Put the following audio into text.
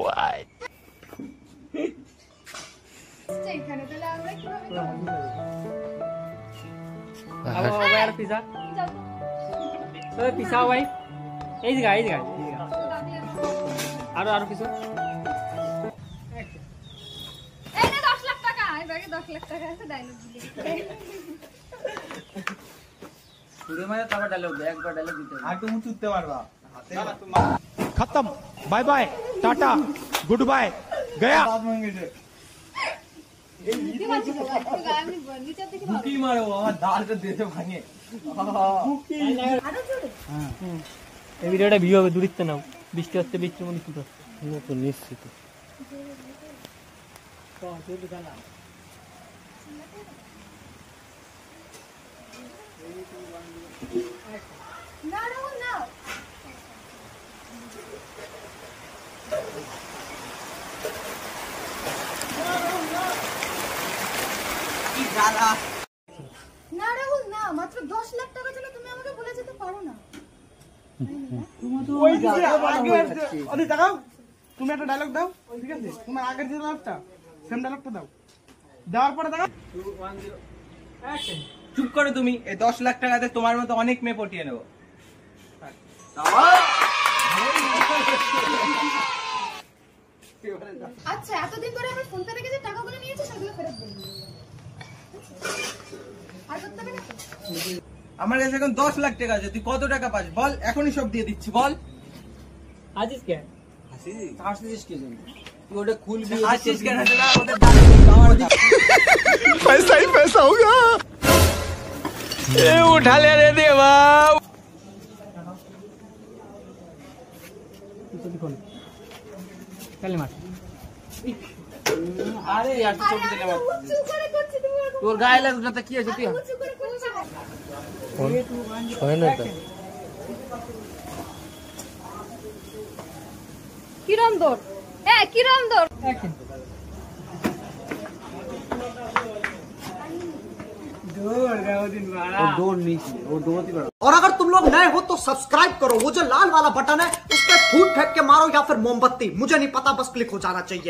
What? এখানে তাহলে আমরা কিভাবে করব? आओ यार पिज़्ज़ा तो पिज़्ज़ा भाई এই যে আরো কিছু এই না 10 লাখ টাকা এই ব্যাগে 10 লাখ টাকা আছে ডায়লগ দিলে পুরো মানে তারপর ডায়লগ দে একবার ডায়লগ দিতে আর তুমি চুততে পারবা खत्म bye bye tata goodbye गया কি বলছিস একটু গায়ে আমি নিচে থেকে ভালো কি মারো আমার দাঁতটা দিতে ভাঙে আরো জোরে এই ভিডিওটা ভিউ হবে দূরিত্ব নাও বৃষ্টি হচ্ছে বৃষ্টির মধ্যে কি করছে তো নিশ্চিত না রাহুল না কি গালা না রাহুল না মাত্র 10 লাখ টাকা ছিল তুমি আমাকে বলে যেতে পারো না ওই যে আগের ওই দাঁড়াও তুমি একটা ডায়লগ দাও ঠিক আছে তোমার আগের যে ডায়লগটা সেম ডায়লগটা দাও দেওয়ার পরে দাঁড়াও চুপ করো তুমি এই 10 লাখ টাকাতে তোমার মতো অনেক মেয়ে পটিয়ে নেব আচ্ছা এতদিন ধরে আমার ফোন পে থেকে যে টাকাগুলো নিয়েছো সেগুলো ফেরত দিন আর করতে হবে না তো? আমার কাছে এখন 10 লাখ টাকা আছে তুই কত টাকা পাস বল এখনই সব দিয়ে দিচ্ছি বল আজিস কে হাসিস কি জন্য তুই ওটা খুলবি হাসিস কেন না ওটা দাঁড়িয়ে আমার पैसा ही पैसा होगा ये उठा ले रे देवा চলে মার আরে यार তুই ছবি আরে দিলে আমি আমার উঁচু করে করছি তুমি ওরকম তোর গায়ে লাগছে না কি আছে তুই উঁচু করে করছি হয় না তো কিরম দৌড় কিরম দৌড় और अगर तुम लोग नए हो तो सब्सक्राइब करो वो जो लाल वाला बटन है उस पर फूट फेंक के मारो या फिर मोमबत्ती मुझे नहीं पता बस क्लिक हो जाना चाहिए